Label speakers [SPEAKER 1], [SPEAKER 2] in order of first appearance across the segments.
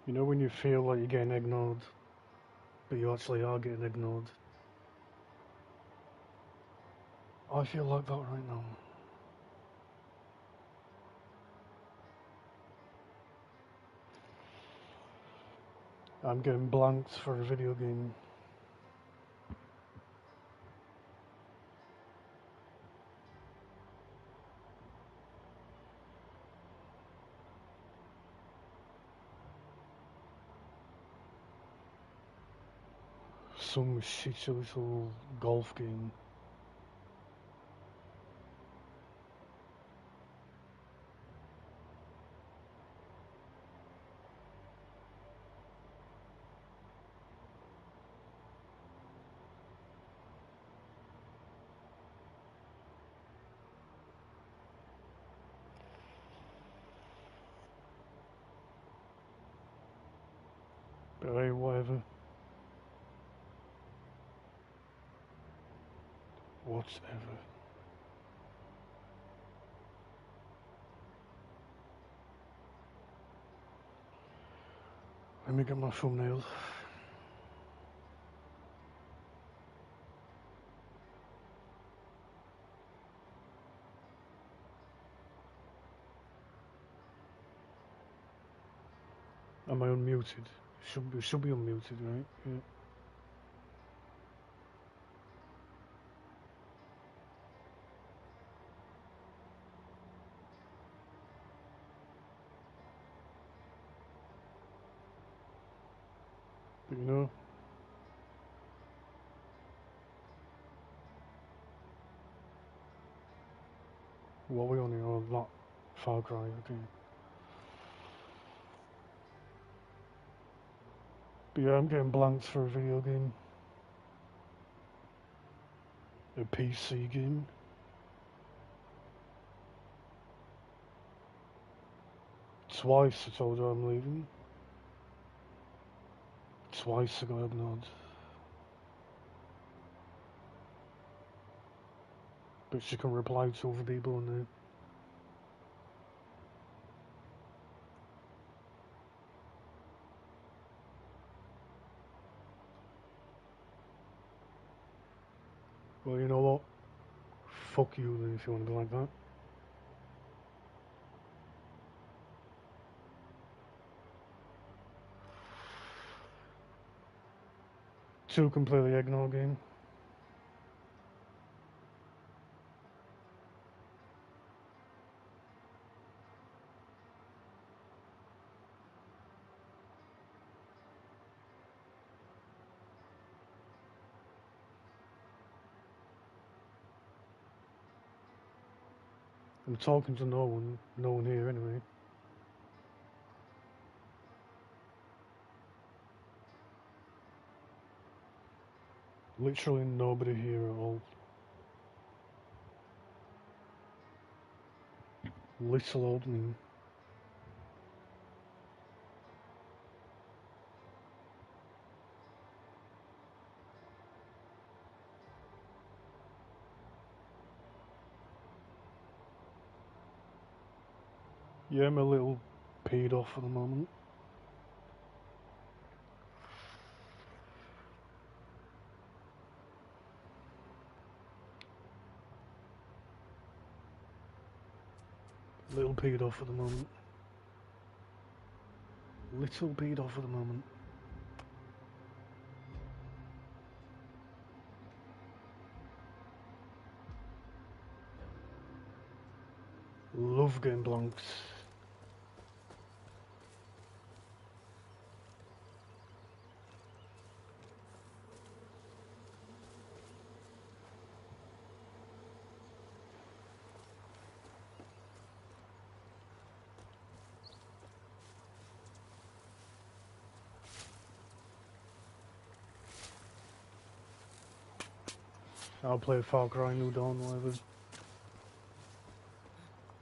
[SPEAKER 1] You know when you feel like you're getting ignored, but you actually are getting ignored? I feel like that right now. I'm getting blanked for a video game. Some shitty little golf game. But hey, whatever. Whatever. Let me get my thumbnail. Am I unmuted? Should be unmuted, right? Yeah. But you know, what are we on here? Oh, that FarCry, okay. But yeah, I'm getting blanked for a video game. A PC game. Twice I told her I'm leaving. Twice I got ignored. But she can reply to other people on there. Well, you know what? Fuck you then if you want to be like that. Two completely ignore game. I'm talking to no one here anyway. Literally nobody here at all. Little old me. Yeah, I'm a little paid off at the moment. Little paid off at the moment. Little paid off at the moment. Love getting blanked. I'll play FarCry, NewDawn, whatever.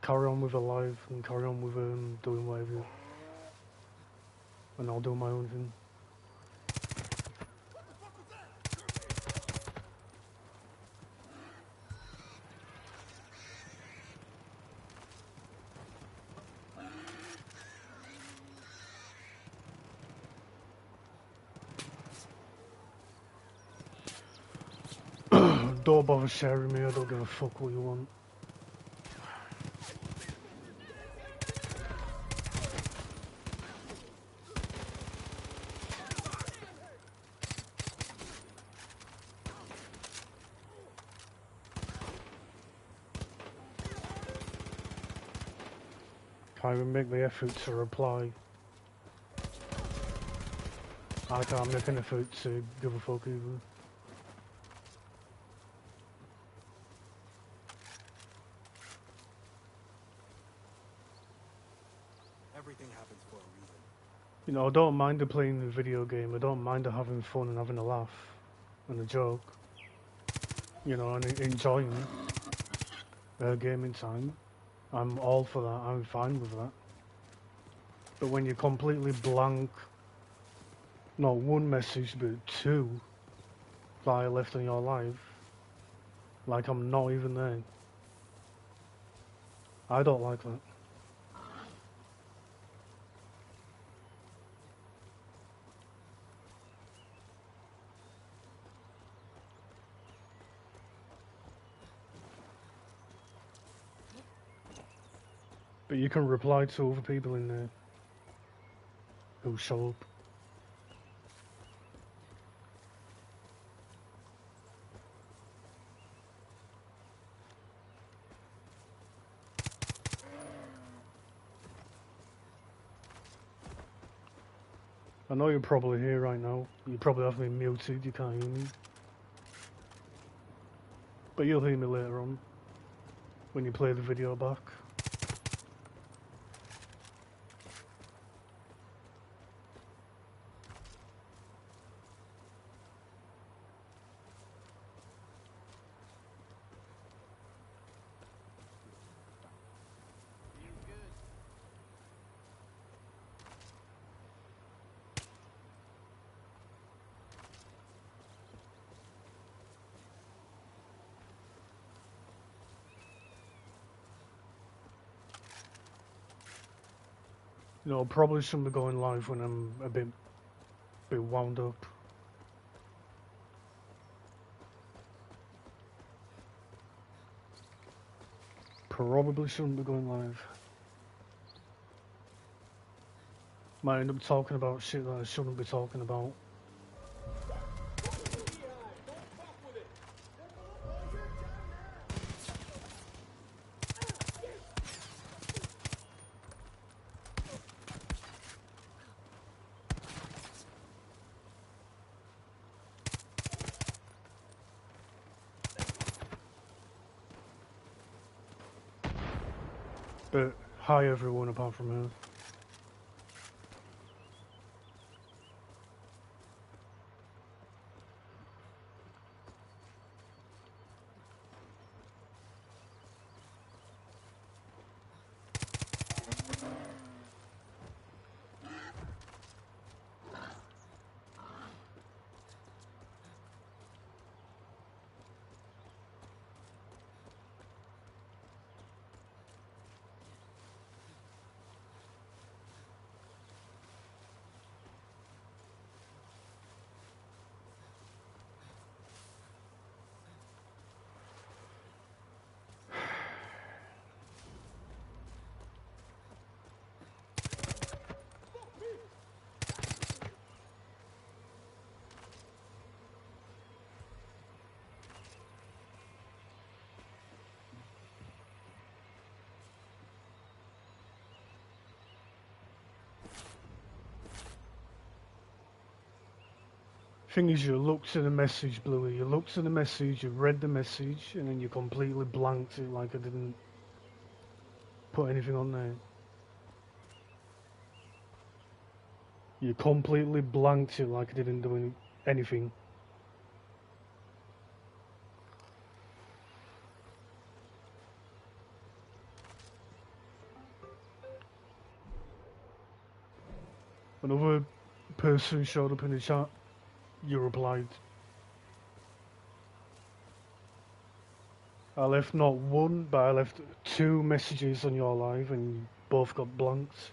[SPEAKER 1] Carry on with a live and carry on with doing whatever. And I'll do my own thing. don't bother sharing me, I don't give a fuck what you want. Can't even make the effort to reply. I can't make an effort to give a fuck either.
[SPEAKER 2] Everything happens for a reason.
[SPEAKER 1] You know, I don't mind her playing the video game, I don't mind her having fun and having a laugh and a joke. You know, and enjoying her gaming time. I'm all for that, I'm fine with that. But when you completely blank, not one message, but two that I left in your life, like I'm not even there, I don't like that. But you can reply to other people in there who show up. I know you're probably here right now. You probably have me muted, you can't hear me. But you'll hear me later on, when you play the video back. You know, probably shouldn't be going live when I'm a bit wound up. Probably shouldn't be going live. Might end up talking about shit that I shouldn't be talking about. But hi everyone apart from her. Thing is, you looked at the message, Bluey. You looked at the message, you read the message, and then you completely blanked it like I didn't put anything on there. You completely blanked it like I didn't do anything. Another person showed up in the chat. You replied. I left not one, but I left two messages on your live and both got blanked.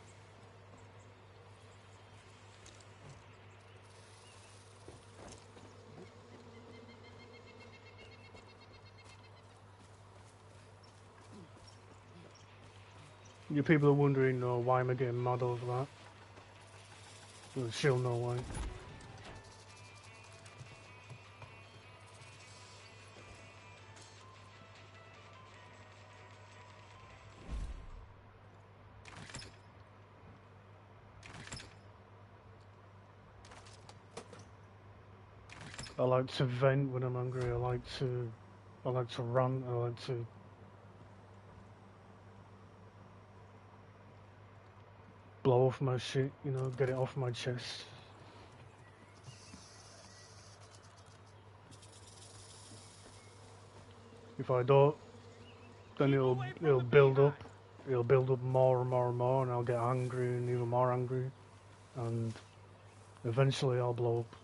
[SPEAKER 1] You people are wondering, why am I getting mad over that? Well, she'll know why. I like to vent when I'm angry. I like to rant. I like to blow off my shit. Get it off my chest. If I don't, then it'll build up. It'll build up more and more and more, and I'll get angry and even more angry, and eventually I'll blow up.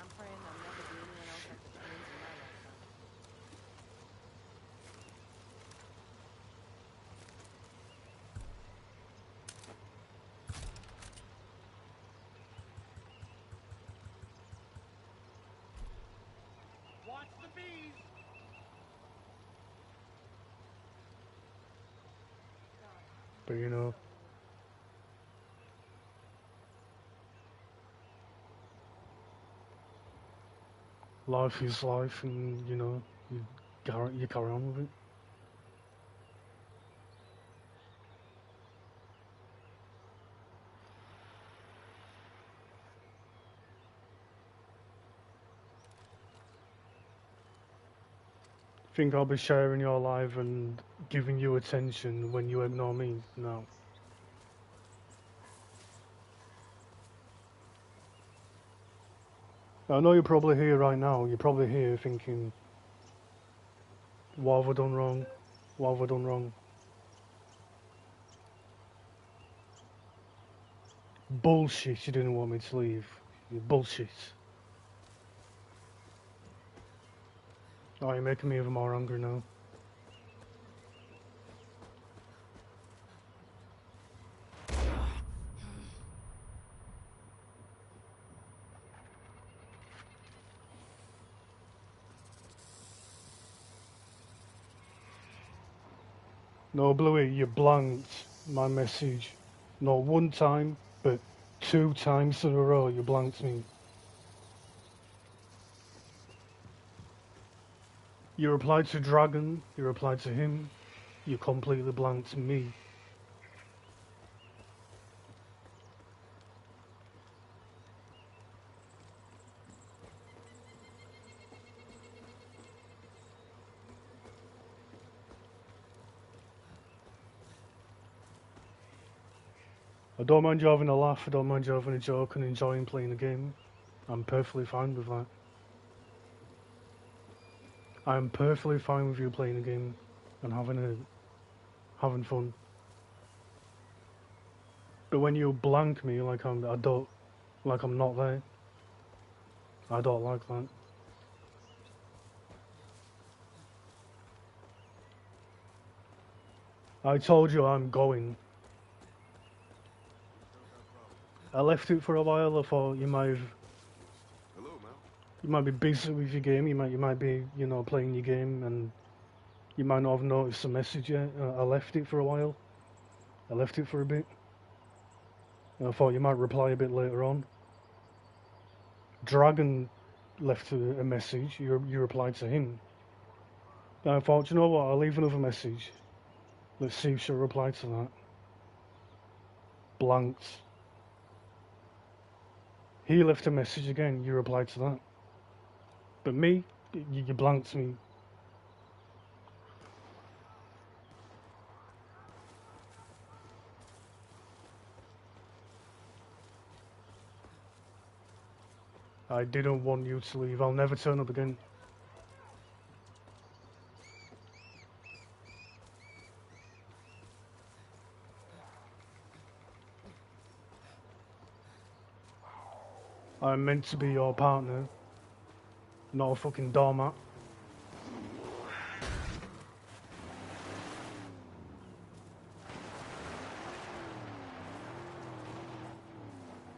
[SPEAKER 3] I'm praying I'll never be anyone else like the twins in my lifetime.
[SPEAKER 2] Watch the bees!
[SPEAKER 1] But life is life, and you carry on with it. Think I'll be sharing your life and giving you attention when you ignore me? No. I know you're probably here right now. You're probably here thinking, what have I done wrong? What have I done wrong? Bullshit, you didn't want me to leave. You bullshit. Oh, you're making me even more angry now. No, Bluey, you blanked my message. Not one time, but 2 times in a row you blanked me. You replied to Dragon, you replied to him, you completely blanked me. I don't mind you having a laugh, I don't mind you having a joke and enjoying playing the game. I'm perfectly fine with that. I'm perfectly fine with you playing the game and having fun. But when you blank me like I'm not there, I don't like that. I told you I'm going. I left it for a while. I thought you might be busy with your game. You might be playing your game, and you might not have noticed the message yet. I left it for a while. I left it for a bit. And I thought you might reply a bit later on. Dragon left a message. You replied to him. And I thought, you know what? I'll leave another message. Let's see if she'll reply to that. Blanked. He left a message again. You replied to that. But me, you blanked me. I didn't want you to leave. I'll never turn up again. I'm meant to be your partner, not a fucking doormat.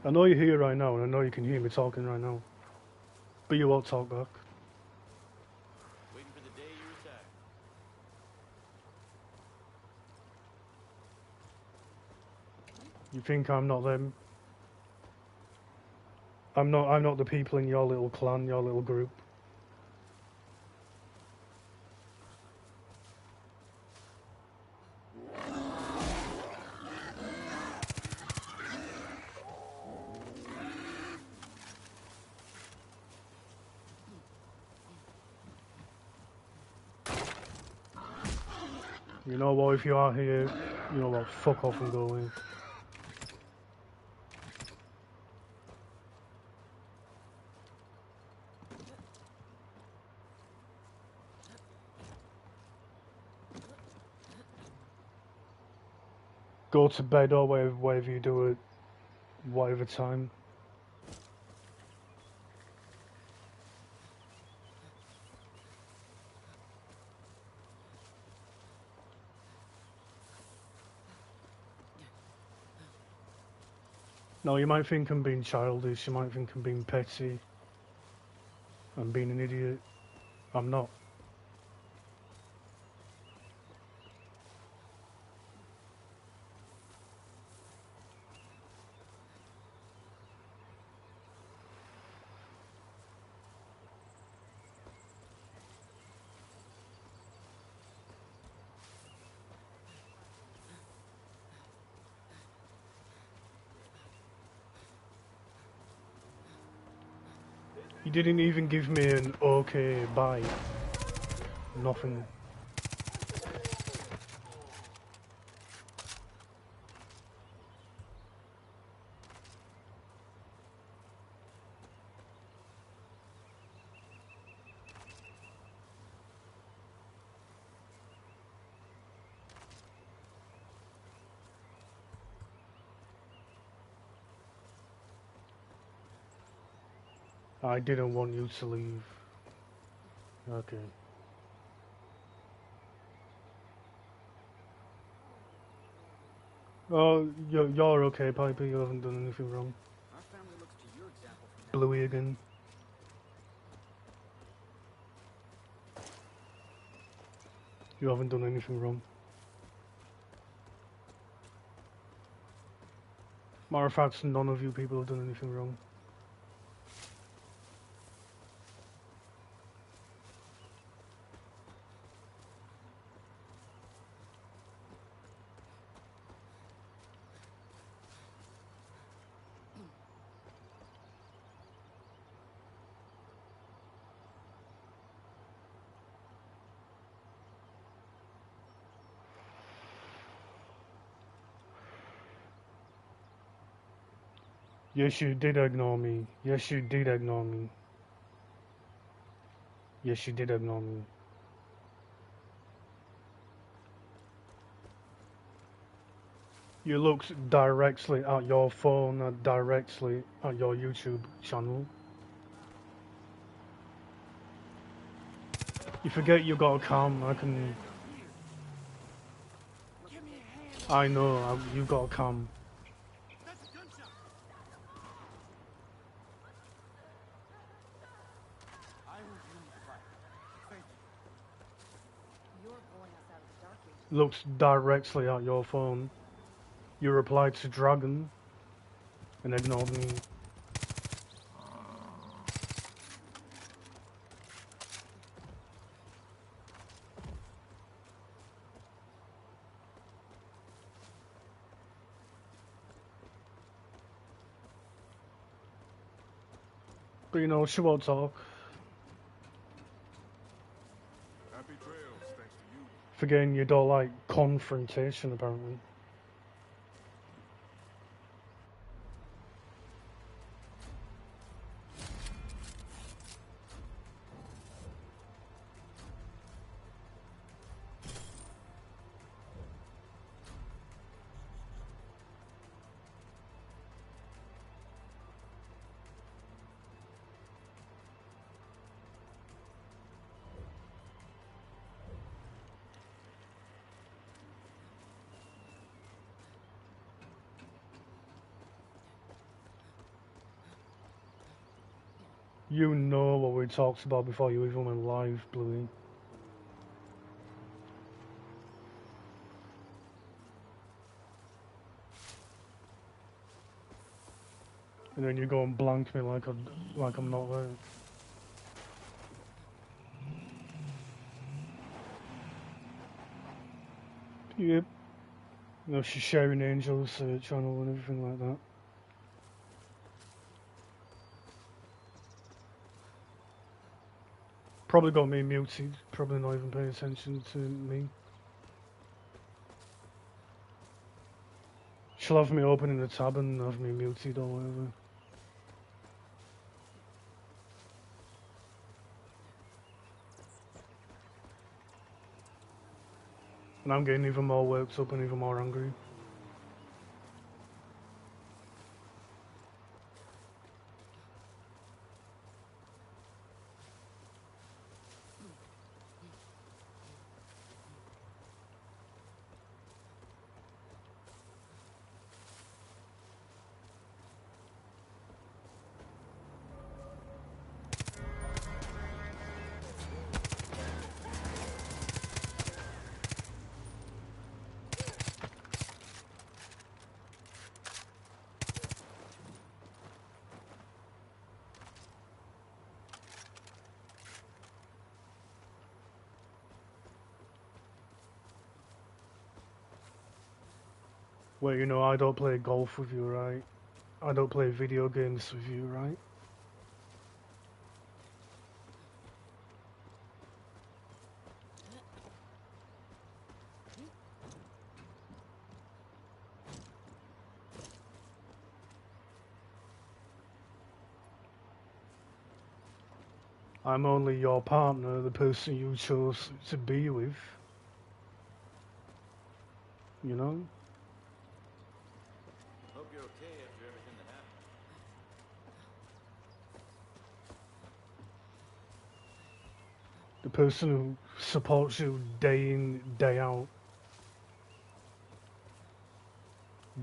[SPEAKER 1] I know you're here right now, and I know you can hear me talking right now. But you won't talk back.
[SPEAKER 4] Waiting for the day you retire.
[SPEAKER 1] You think I'm not them? I'm not the people in your little clan, your little group. You know what, if you are here, you know what, fuck off and go away. Go to bed or whatever you do at whatever time. No, you might think I'm being childish, you might think I'm being petty. I'm being an idiot. I'm not. You didn't even give me an okay bye. Nothing. I didn't want you to leave. Okay. Oh, you're okay, Piper. You haven't done anything wrong.
[SPEAKER 2] Our family looks to your example from now
[SPEAKER 1] Bluey again. You haven't done anything wrong. Matter of fact, none of you people have done anything wrong. Yes, you did ignore me. Yes, you did ignore me. Yes, you did ignore me. You looked directly at your phone, not directly at your YouTube channel. You forget you got a cam. I can. I know. You got a cam.
[SPEAKER 2] I will do right. Thank you.
[SPEAKER 3] You're pulling us out of the dark ages.
[SPEAKER 1] Looked directly at your phone. You replied to Dragon and ignored me. But you know, she won't talk.
[SPEAKER 2] Happy trails, thanks to you.
[SPEAKER 1] Forgetting you don't like confrontation, apparently. You know what we talked about before you even went live, Bluey. And then you go and blank me like I'm not there. Yep. You know, she's sharing Angel's channel and everything like that. Probably got me muted, probably not even paying attention to me. She'll have me opening the tab and have me muted or whatever. And I'm getting even more worked up and even more angry. Well, you know, I don't play golf with you, right? I don't play video games with you, right? I'm only your partner, the person you chose to be with. You know?
[SPEAKER 4] Hope you're okay after everything that happened.
[SPEAKER 1] The person who supports you day in, day out.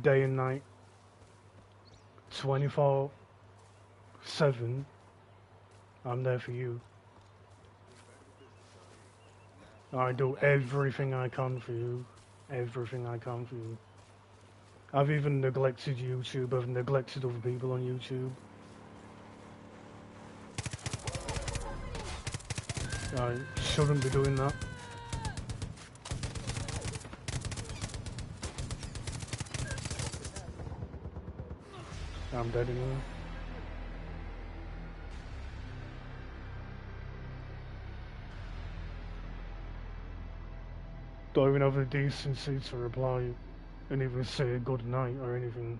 [SPEAKER 1] Day and night. 24/7. I'm there for you. I do everything I can for you. Everything I can for you. I've even neglected YouTube. I've neglected other people on YouTube. I shouldn't be doing that. I'm dead anyway. Don't even have the decency to reply and even say good night or anything.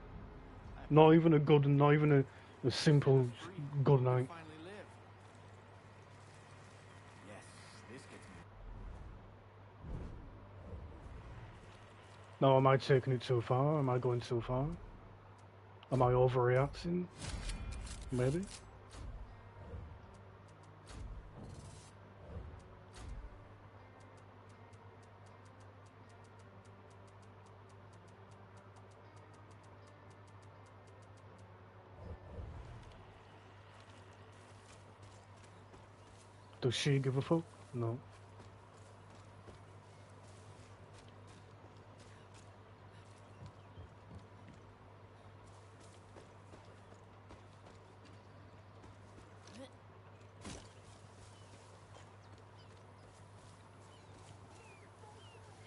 [SPEAKER 1] Not even a good, not even a simple good night.
[SPEAKER 4] Finally live. Yes, this gets me.
[SPEAKER 1] Now, am I taking it too far? Am I going too far? Am I overreacting? Maybe. Does she give a fuck? No.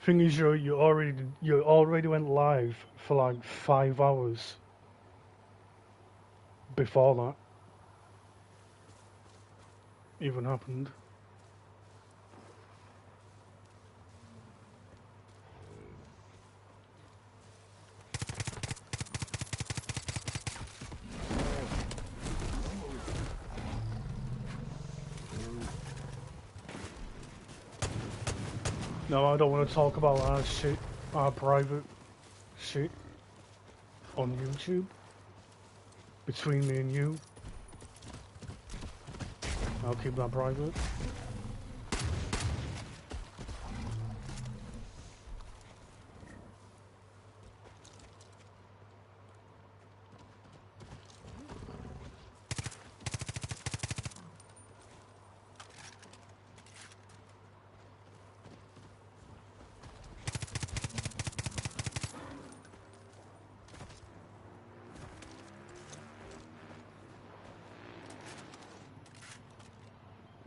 [SPEAKER 1] Thing is, you already went live for like 5 hours before that even happened. No, I don't want to talk about our shit, our private shit on YouTube between me and you. I'll keep that private.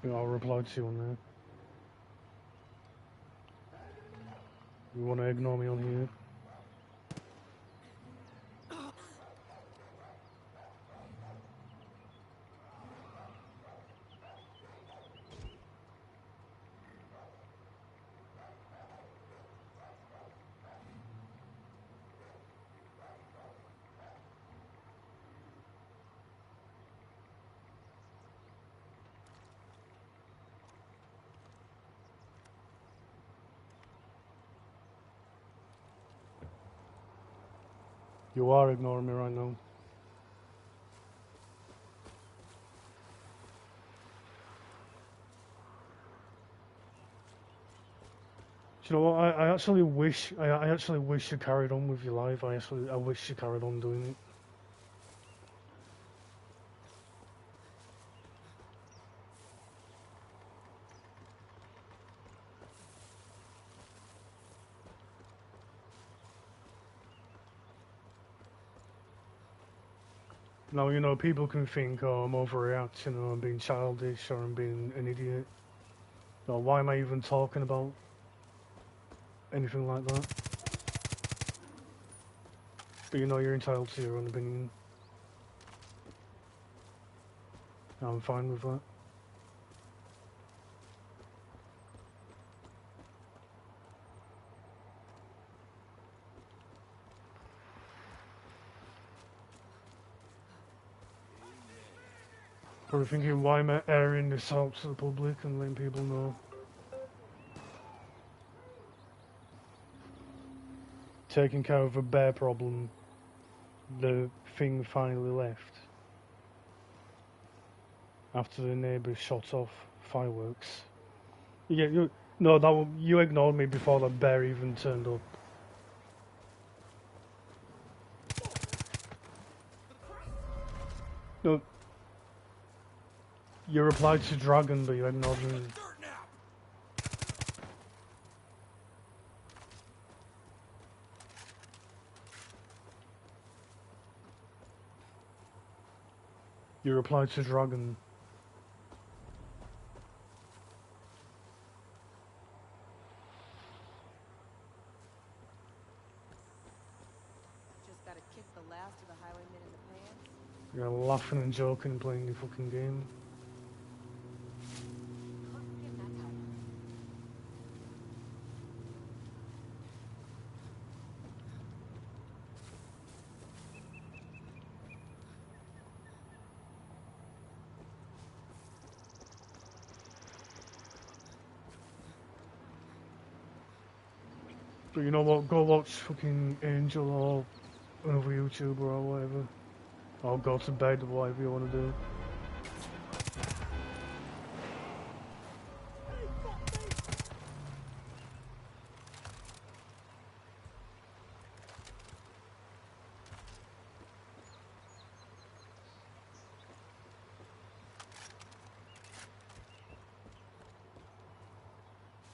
[SPEAKER 1] Yeah, I'll reply to you on there. You want to ignore me on here? You are ignoring me right now. Do you know what? I actually wish you carried on with your life. I wish you carried on doing it. Now, you know, people can think, oh, I'm overreacting, or I'm being childish, or I'm being an idiot. Or why am I even talking about anything like that? But you know, you're entitled to your own opinion. I'm fine with that. Probably thinking, why am I airing this out to the public and letting people know? Taking care of a bear problem, the thing finally left. After the neighbours shot off fireworks. You ignored me before the bear even turned up. No. You replied to Dragon, but you ignored me. You replied to Dragon.
[SPEAKER 3] Just gotta kick the last of the highwaymen in the pants.
[SPEAKER 1] You're laughing and joking and playing your fucking game.
[SPEAKER 3] Get that tire.
[SPEAKER 1] But you know what? Go watch fucking Angel or another YouTuber or whatever. Or go to bed or whatever you want to do.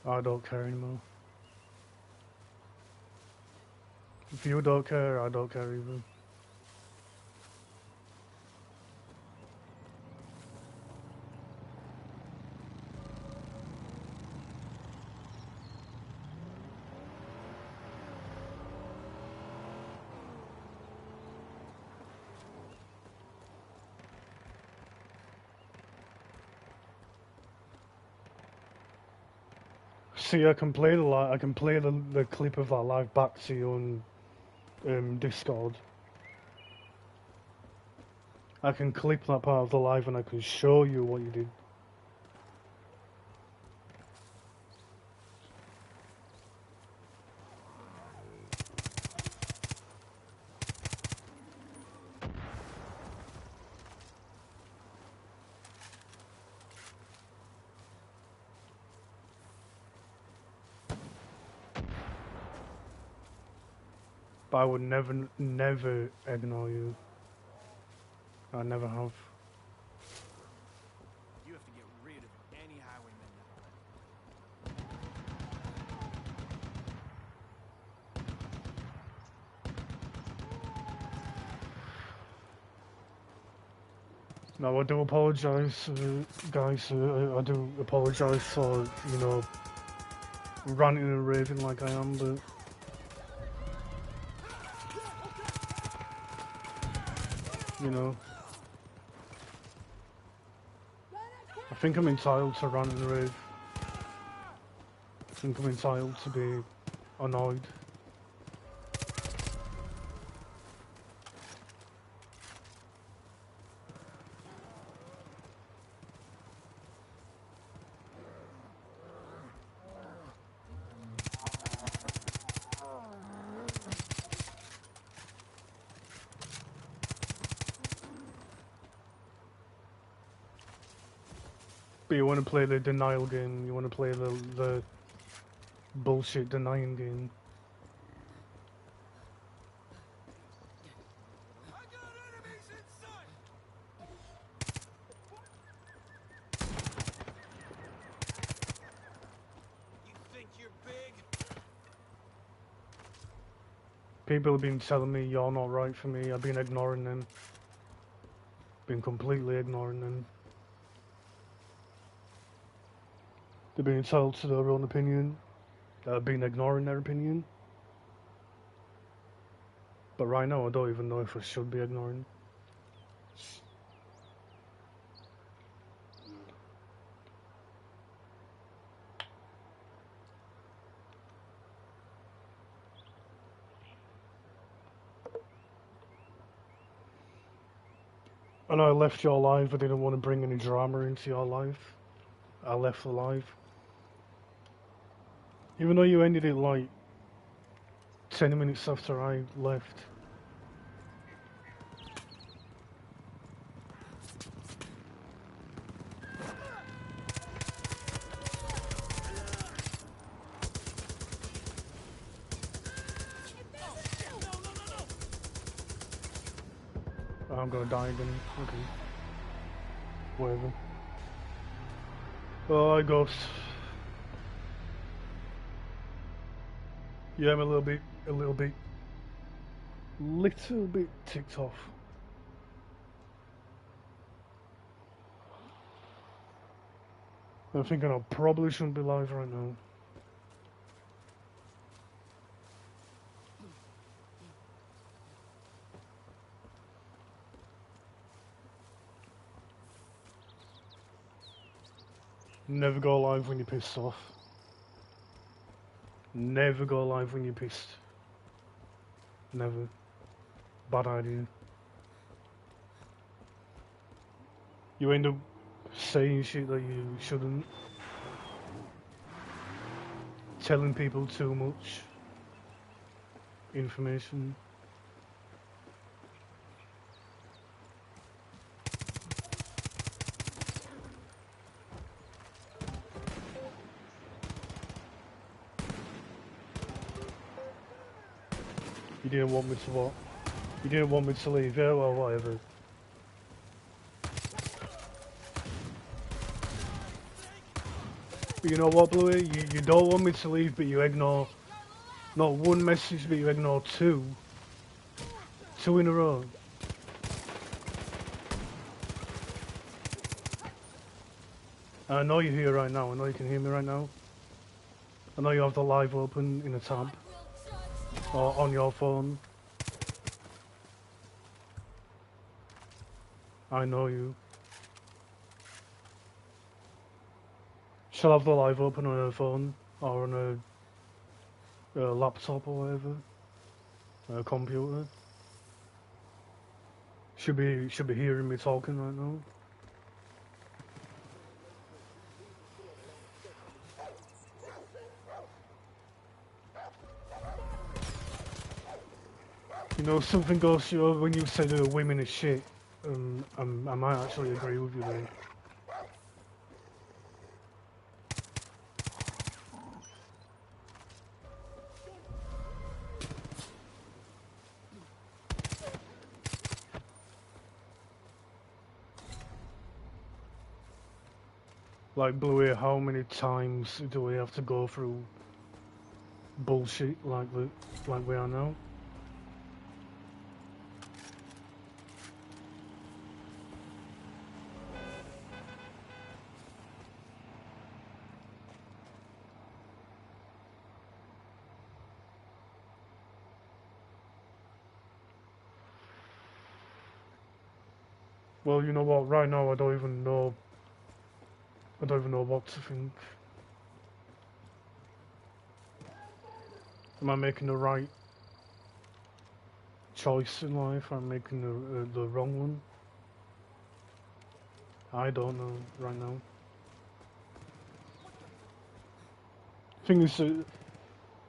[SPEAKER 1] I don't care anymore. If you don't care, I don't care either. See, I can play the clip of that live back to you on Discord. I can clip that part of the live and I can show you what you did. But I would never ignore you. I never have.
[SPEAKER 2] You have to get rid of any highwaymen that are left.
[SPEAKER 1] No, I do apologise, guys. I do apologise for, you know, ranting and raving like I am, but you know, I think I'm entitled to rant and rave. I think I'm entitled to be annoyed. But you want to play the denial game, you want to play the bullshit denying game.
[SPEAKER 2] I got enemies in sight. You think you're big?
[SPEAKER 1] People have been telling me you're not right for me, I've been ignoring them. Been completely ignoring them. They've been entitled to their own opinion. I've been ignoring their opinion. But right now I don't even know if I should be ignoring. I know I left your live, I didn't want to bring any drama into your life. I left the live. Even though you ended it like 10 minutes after I left. I'm gonna die again. Okay. Whatever. Oh, I ghost. Yeah, I'm a little bit ticked off. I'm thinking I probably shouldn't be live right now. Never go live when you're pissed off. Never go live when you're pissed. Never. Bad idea. You end up saying shit that you shouldn't. Telling people too much information. You didn't want me to what? You didn't want me to leave, yeah, well, whatever. But you know what, Bluey? You don't want me to leave, but you ignore not one message, but you ignore two. Two in a row. I know you're here right now. I know you can hear me right now. I know you have the live open in a tab. Or on your phone. I know you. She'll have the live open on her phone. Or on a laptop or whatever. A computer. Should be hearing me talking right now. You know, something goes to you when you say the women is shit. I might actually agree with you there. Like, Bluey, how many times do we have to go through bullshit like we are now? Well, you know what? Right now, I don't even know. I don't even know what to think. Am I making the right choice in life? Am I making the wrong one? I don't know right now. Thing is,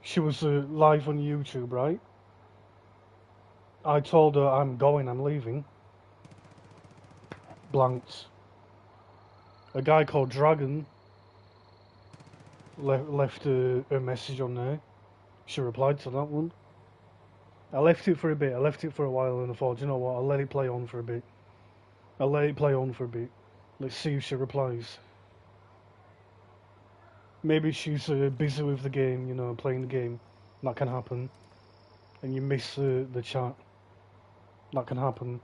[SPEAKER 1] she was live on YouTube, right? I told her I'm going, I'm leaving. Blanked. A guy called Dragon left a message on there. She replied to that one. I left it for a bit. I left it for a while, and I thought, you know what? I'll let it play on for a bit. I'll let it play on for a bit. Let's see if she replies. Maybe she's busy with the game, you know, playing the game. That can happen. And you miss the chat. That can happen.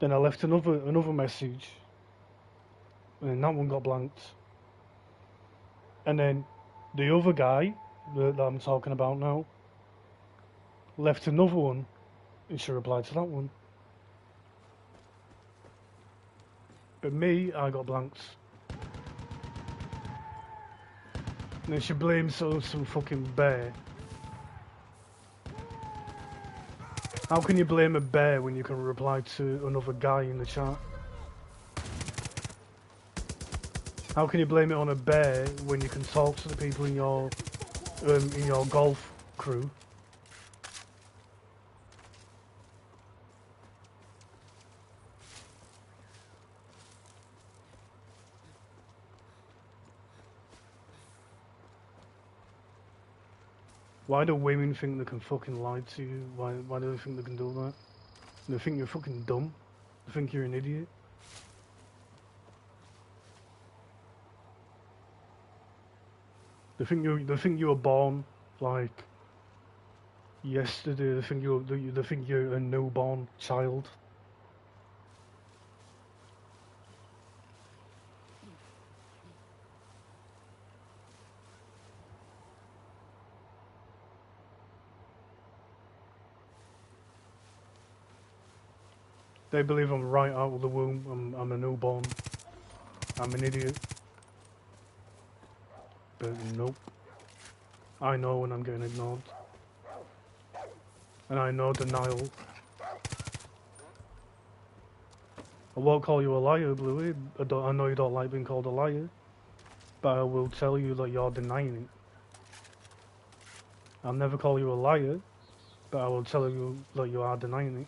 [SPEAKER 1] Then I left another message, and that one got blanked. And then the other guy that I'm talking about now left another one, and she replied to that one. But me, I got blanked. And then she blames some fucking bear. How can you blame a bear when you can reply to another guy in the chat? How can you blame it on a bear when you can talk to the people in your golf crew? Why do women think they can fucking lie to you? Why do they think they can do that? They think you're fucking dumb. They think you're an idiot. They think you were born like yesterday. They think you're a newborn child. They believe I'm right out of the womb. I'm a newborn. I'm an idiot. But nope. I know when I'm getting ignored. And I know denial. I won't call you a liar, Bluey. I know you don't like being called a liar. But I will tell you that you're denying it. I'll never call you a liar. But I will tell you that you are denying it.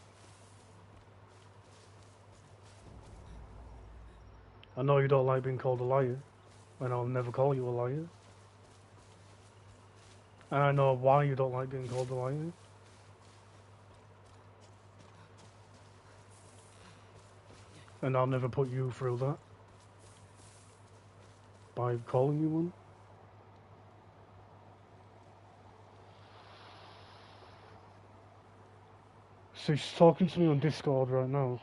[SPEAKER 1] I know you don't like being called a liar. And I'll never call you a liar. And I know why you don't like being called a liar. And I'll never put you through that. By calling you one. So she's talking to me on Discord right now.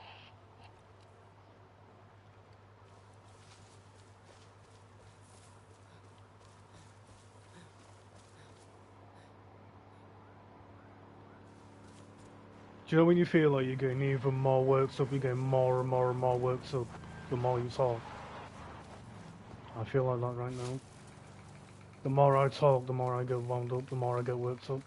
[SPEAKER 1] Do you know when you feel like you're getting even more worked up, you're getting more and more and more worked up the more you talk? I feel like that right now. The more I talk, the more I get wound up, the more I get worked up.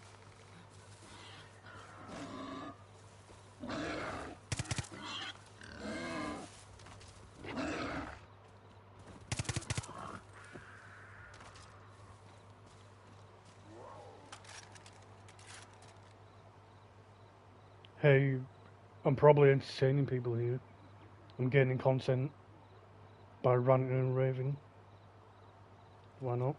[SPEAKER 1] Hey, I'm probably entertaining people here. I'm gaining content by ranting and raving. Why not?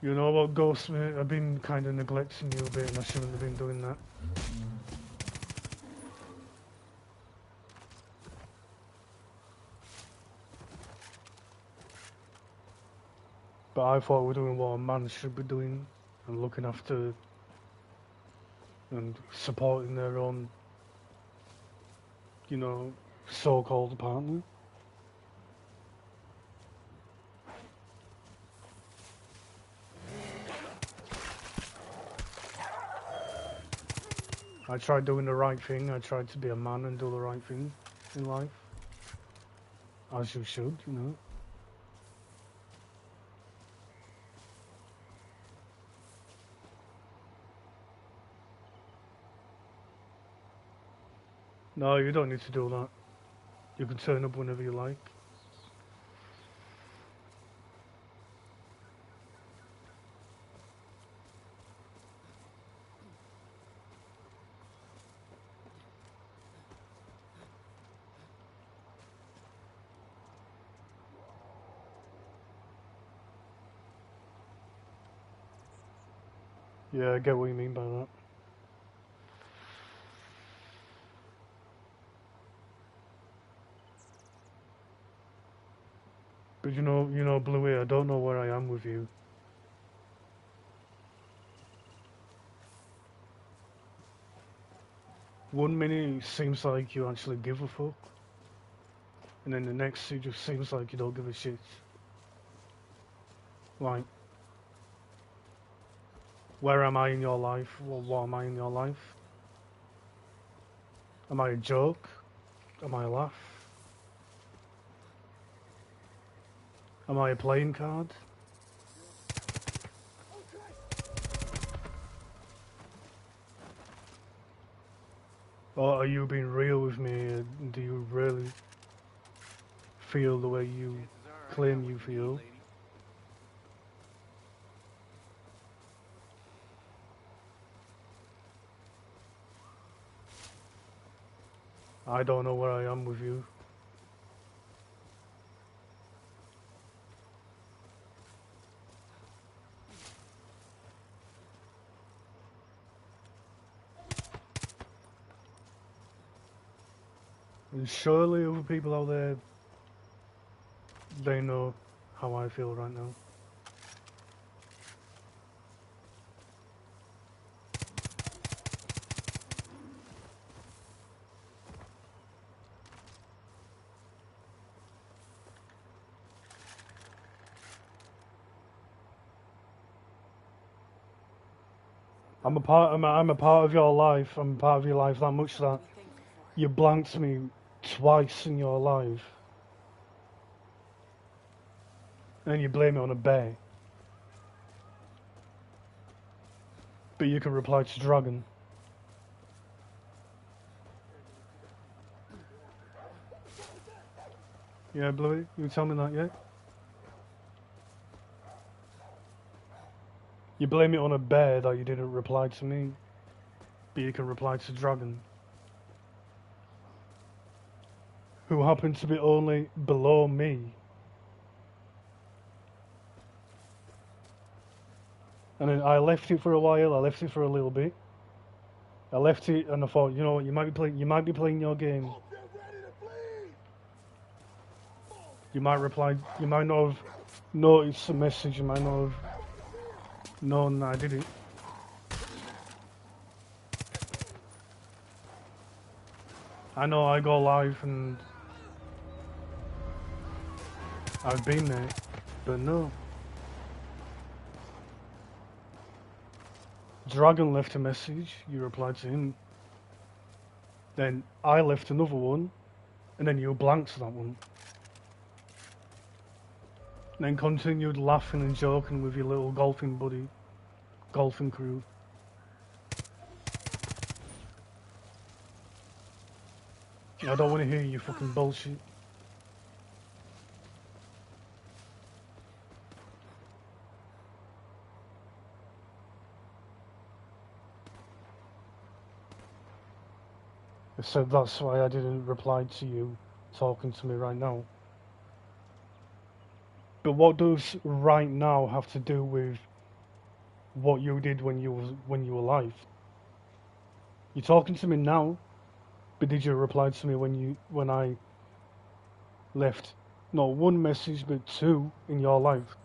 [SPEAKER 1] You know what, Ghost, mate? I've been kind of neglecting you a bit and I shouldn't have been doing that. But I thought we were doing what a man should be doing and looking after and supporting their own, you know, so-called partner. I tried doing the right thing. I tried to be a man and do the right thing in life. As you should, you know. No, you don't need to do that. You can turn up whenever you like. Yeah, I get what you mean by that. But you know, Bluey, I don't know where I am with you. One minute it seems like you actually give a fuck, and then the next it just seems like you don't give a shit. Like, where am I in your life? What am I in your life? Am I a joke? Am I a laugh? Am I a playing card? Or are you being real with me? Do you really feel the way you claim you feel? I don't know where I am with you. And surely other people out there, they know how I feel right now. I'm a part of your life. I'm a part of your life that much that you blanked me twice in your life. And you blame it on a bear. But you can reply to Dragon. Yeah, Bluey, you tell me that, yeah? You blame it on a bear that you didn't reply to me. But you can reply to Dragon. Who happened to be only below me. And then I left it for a while, I left it for a little bit. I left it and I thought, you know what, you might be playing your game. You might reply, you might not have noticed the message, you might not have known that I did it. I know I go live and I've been there, but no. Dragon left a message, you replied to him. Then I left another one, and then you blanked that one. And then continued laughing and joking with your little golfing buddy, golfing crew. I don't want to hear your fucking bullshit. I said that's why I didn't reply to you talking to me right now. But what does right now have to do with what you did when you were alive? You're talking to me now, but did you reply to me when I left not one message but two in your life?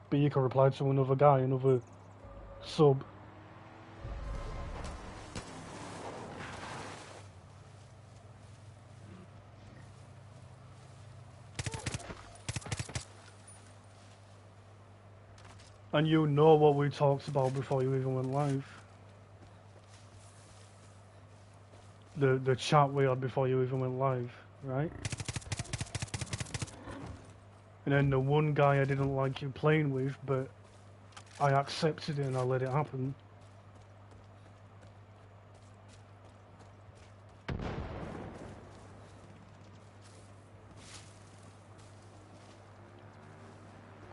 [SPEAKER 1] But you can reply to another guy, another sub. And you know what we talked about before you even went live. the chat we had before you even went live, right? And then the one guy I didn't like you playing with, but I accepted it and I let it happen.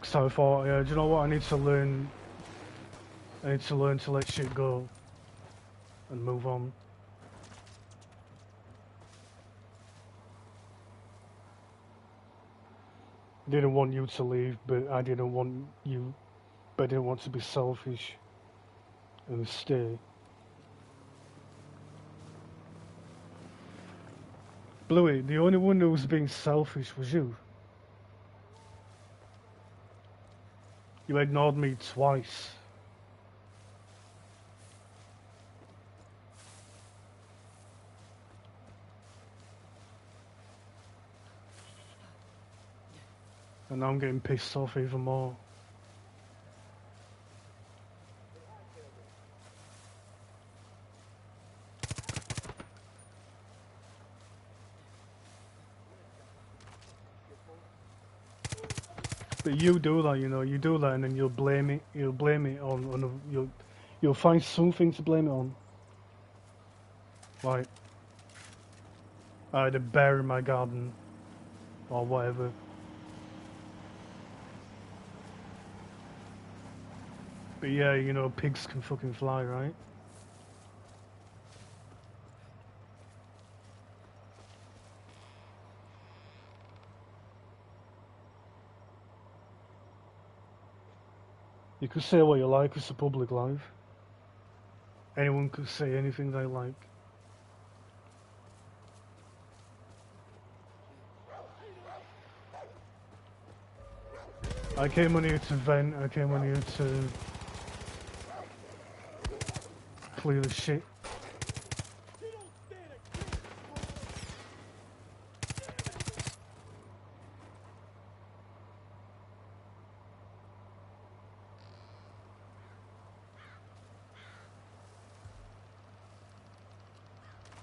[SPEAKER 1] So I thought, yeah, do you know what? I need to learn to let shit go and move on. I didn't want you to leave, but I didn't want to be selfish and stay. Bluey, the only one who was being selfish was you. You ignored me twice. And now I'm getting pissed off even more. But you do that, you know, you do that and then you'll blame it on you'll find something to blame it on. Like, I had a bear in my garden, or whatever. But yeah, you know, pigs can fucking fly, right? You could say what you like, it's a public life. Anyone could say anything they like. I came on here to vent, I came on here to clear the shit.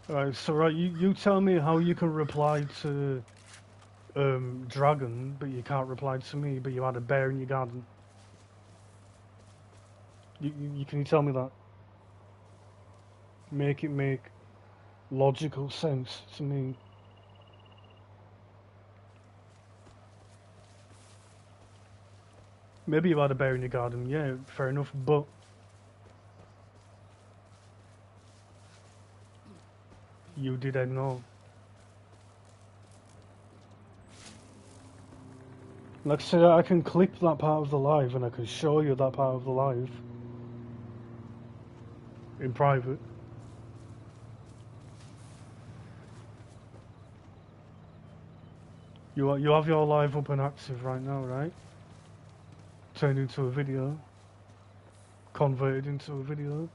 [SPEAKER 1] Alright, so right, you tell me how you can reply to Dragon, but you can't reply to me, but you had a bear in your garden. Can you tell me that? Make it make logical sense to me. Maybe you had a bear in your garden, yeah, fair enough, but you did ignore. Like I said, I can clip that part of the live and I can show you that part of the live in private. You have your live up and active right now, right? Turned into a video. Converted into a video.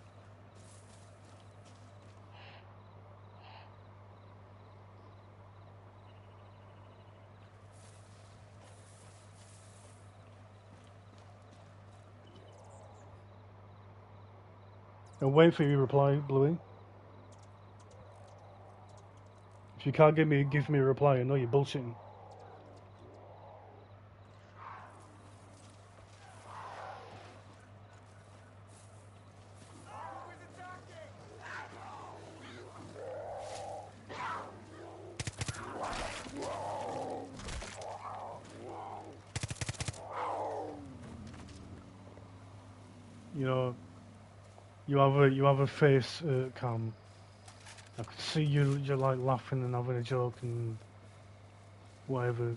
[SPEAKER 1] And wait for your reply, Bluey. If you can't give me a reply, I know you're bullshitting. You know, you have a face cam. I could see you're like laughing and having a joke and whatever.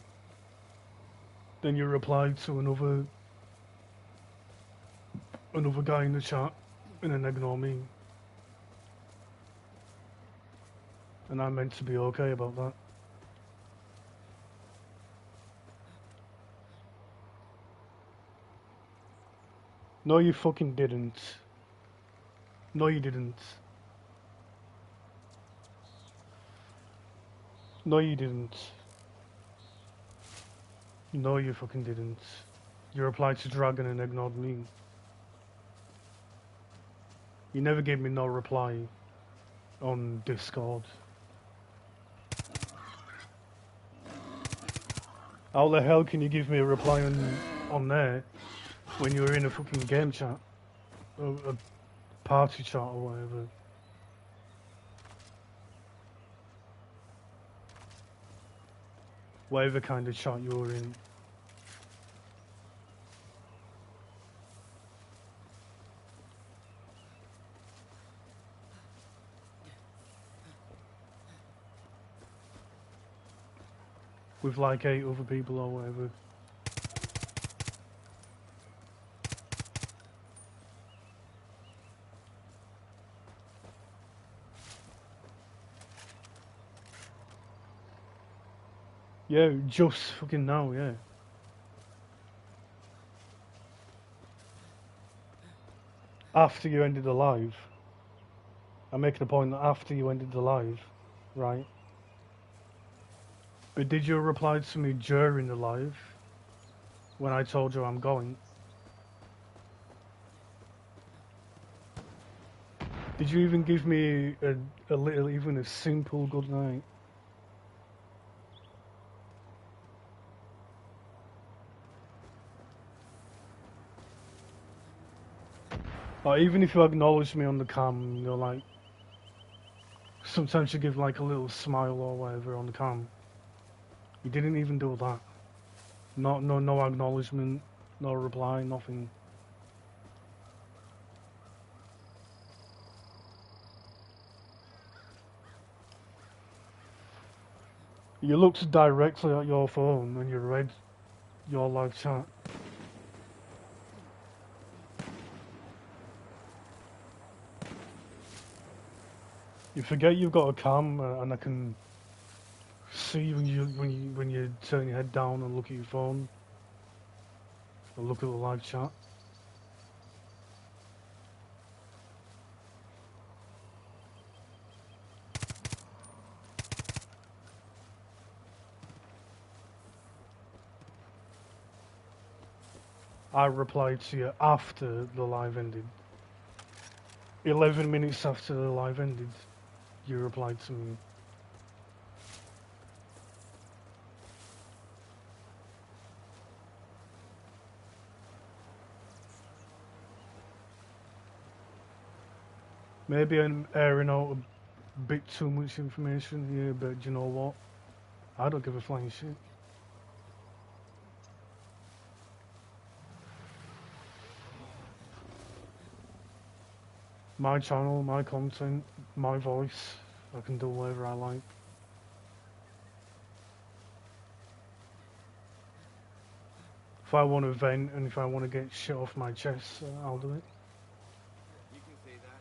[SPEAKER 1] Then you replied to another guy in the chat and then ignore me. And I meant to be okay about that. No, you fucking didn't. No, you didn't. No, you didn't. No, you fucking didn't. You replied to Dragon and ignored me. You never gave me no reply on Discord. How the hell can you give me a reply on there when you're in a fucking game chat? Or a party chat or whatever. Whatever kind of chat you're in. With like 8 other people or whatever. Yeah, just fucking now, yeah. After you ended the live. I'm making a point that after you ended the live, right? But did you reply to me during the live? When I told you I'm going? Did you even give me a little, even a simple good night? Or even if you acknowledge me on the cam, you're like, sometimes you give like a little smile or whatever on the cam. You didn't even do that. No acknowledgement, no reply, nothing. You looked directly at your phone and you read your live chat. You forget you've got a cam and I can see when you turn your head down and look at your phone. Or look at the live chat. I replied to you after the live ended. 11 minutes after the live ended, you replied to me. Maybe I'm airing out a bit too much information here, but you know what? I don't give a flying shit. My channel, my content, my voice. I can do whatever I like. If I want to vent and if I want to get shit off my chest, I'll do it.
[SPEAKER 4] You can say that.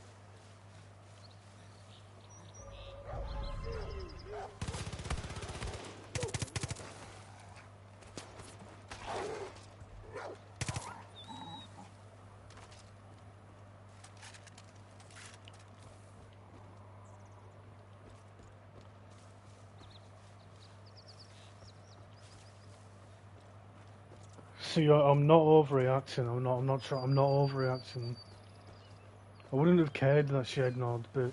[SPEAKER 1] See, I'm not overreacting. I'm not overreacting. I wouldn't have cared that she ignored, but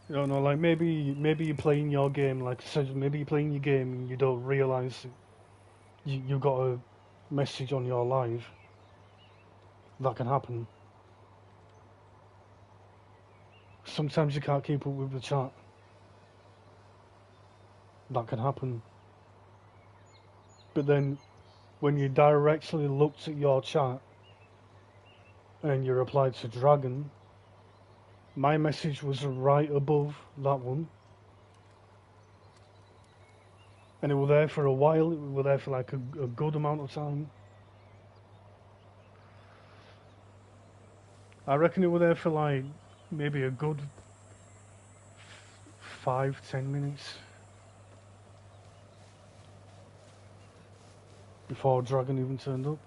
[SPEAKER 1] you don't know, like maybe you're playing your game, like I said, maybe you're playing your game and you don't realise you've got a message on your live. That can happen. Sometimes you can't keep up with the chat. That can happen. But then, when you directly looked at your chat and you replied to Dragon, my message was right above that one. And it was there for a while, it was there for like a good amount of time. I reckon it was there for like maybe a good 5-10 minutes before Dragon even turned up.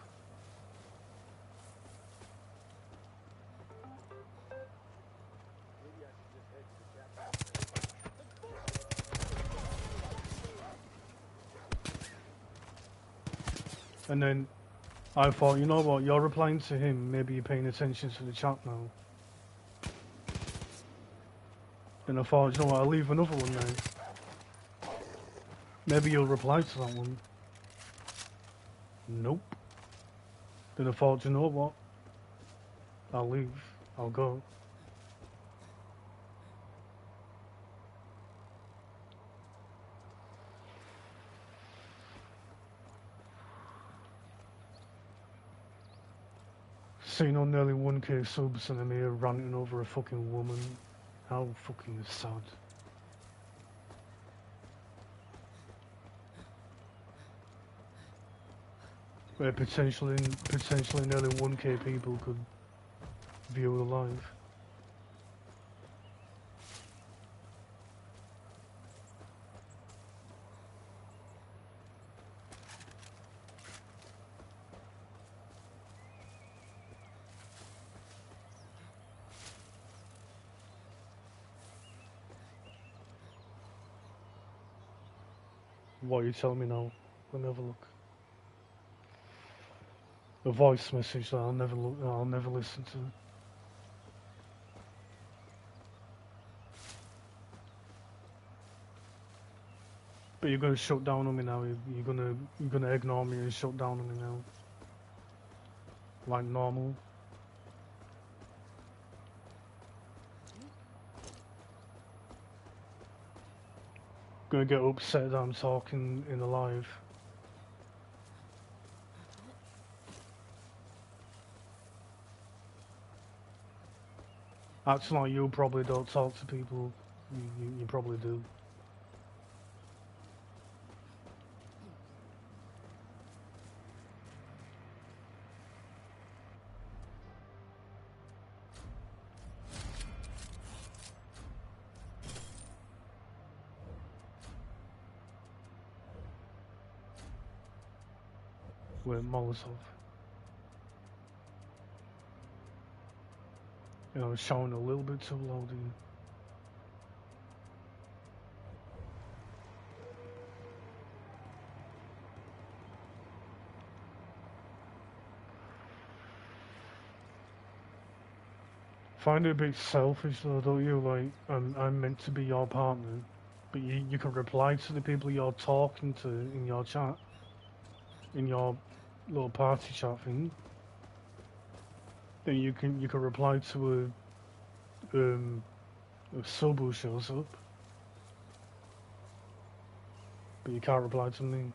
[SPEAKER 1] And then I thought, you know what, you're replying to him, maybe you're paying attention to the chat now. And I thought, you know what, I'll leave another one there. Maybe you'll reply to that one. Nope. Then I thought, you know what? I'll leave. I'll go. Seeing on nearly 1k subs and I'm here ranting over a fucking woman. How fucking sad. Where potentially nearly 1k people could view it live. What are you telling me now? Let me have a look. A voice message that I'll never listen to. But you're gonna shut down on me now. You're gonna ignore me and shut down on me now. Like normal. Gonna get upset that I'm talking in a live. Acting like you probably don't talk to people. You probably do. With Molotov. You know, shouting a little bit too loud. Find it a bit selfish though, don't you? Like, I'm meant to be your partner, but you can reply to the people you're talking to in your chat, in your little party chat thing. Then you can reply to a sub who shows up, but you can't reply to me.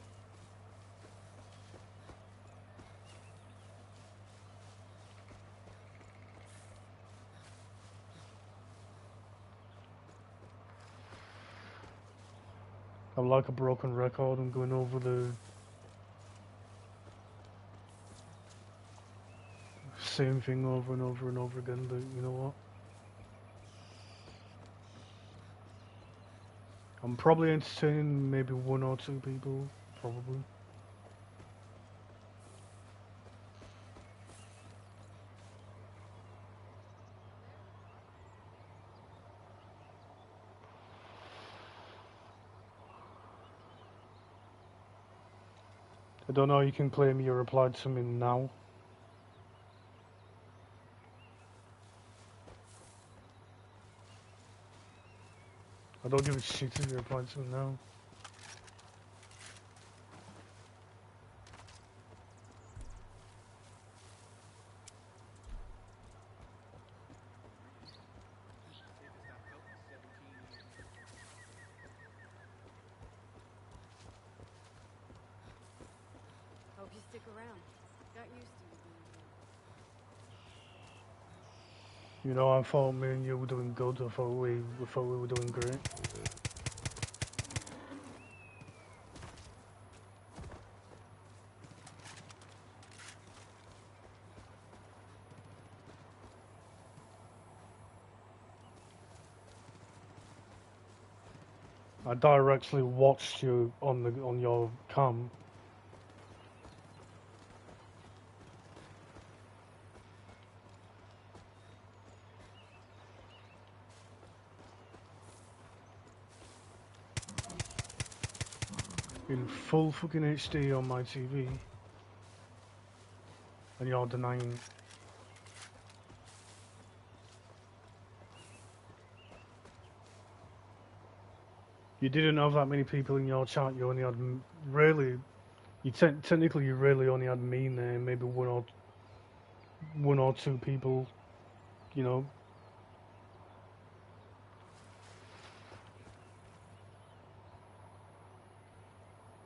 [SPEAKER 1] I'm like a broken record. I'm going over the same thing over and over and over again, but you know what? I'm probably entertaining maybe one or two people, probably. I don't know, you can claim you replied to me now. I don't give a shit if you replied to me now.
[SPEAKER 3] Hope you stick around. Got used to you being here.
[SPEAKER 1] You know, I thought me and you were doing good. I thought we were doing great. I directly watched you on your cam. In full fucking HD on my TV. And you're denying. You didn't have that many people in your chat. You only had really. Technically you really only had me in there. Maybe one or two people. You know.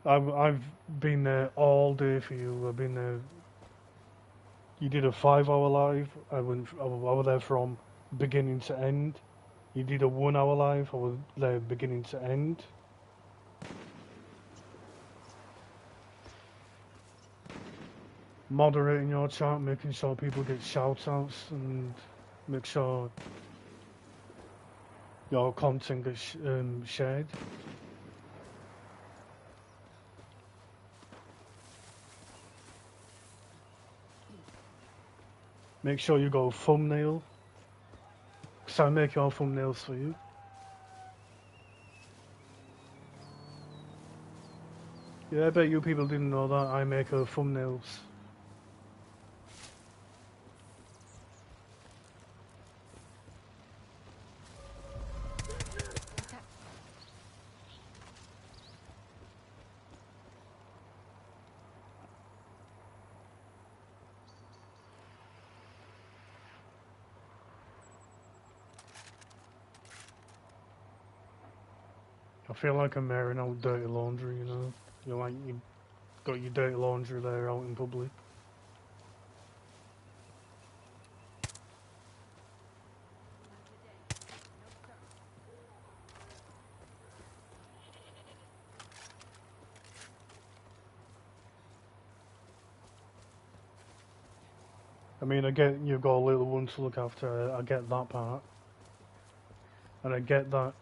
[SPEAKER 1] I've been there all day for you. I've been there. You did a 5-hour live. I was there from beginning to end. You did a 1-hour live. I was there beginning to end. Moderating your chat, making sure people get shout outs, and make sure your content gets shared. Make sure you go thumbnail, because I make your thumbnails for you. Yeah, I bet you people didn't know that. I make her thumbnails. I feel like I'm airing out dirty laundry, you know? You're like, you got your dirty laundry there out in public. I mean, I get you've got a little one to look after, I get that part. And I get that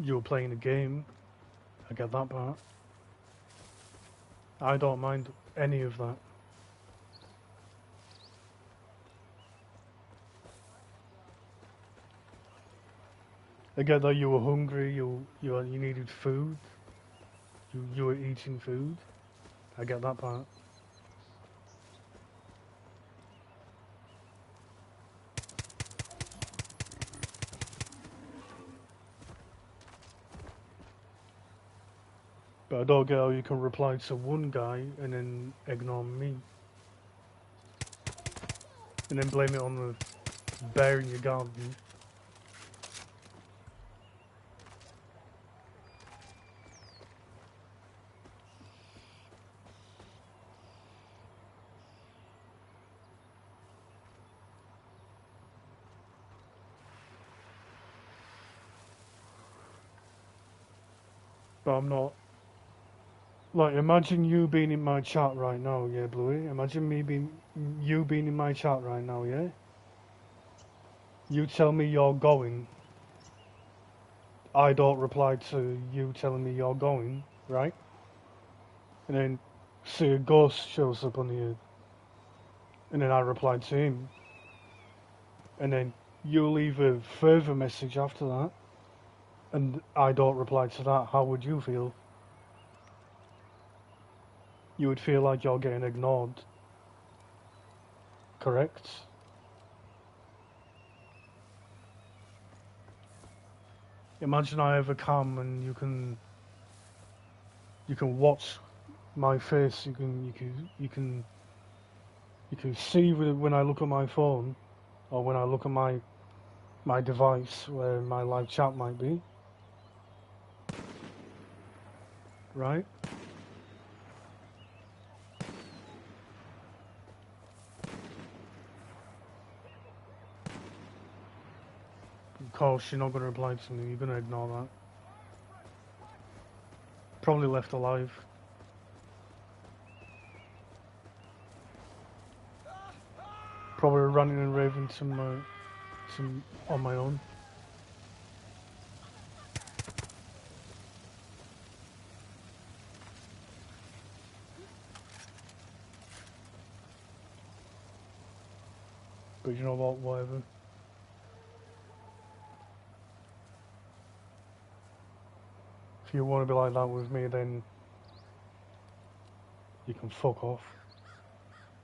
[SPEAKER 1] you're playing a game, I get that part. I don't mind any of that. I get that you were hungry, you needed food, you were eating food. I get that part. But I don't get how you can reply to one guy and then ignore me. And then blame it on the bear in your garden. But I'm not. Like, imagine you being in my chat right now, yeah, Bluey? Imagine you being in my chat right now, yeah? You tell me you're going. I don't reply to you telling me you're going, right? And then, say a ghost shows up on here. And then I reply to him. And then you leave a further message after that. And I don't reply to that. How would you feel? You would feel like you're getting ignored. Correct? Imagine I have a cam and you can watch my face. You can see when I look at my phone or when I look at my device where my live chat might be. Right? Of course, you're not going to reply to me. You're going to ignore that. Probably left alive. Probably running and raving some on my own. But you know what? Whatever. If you want to be like that with me, then you can fuck off.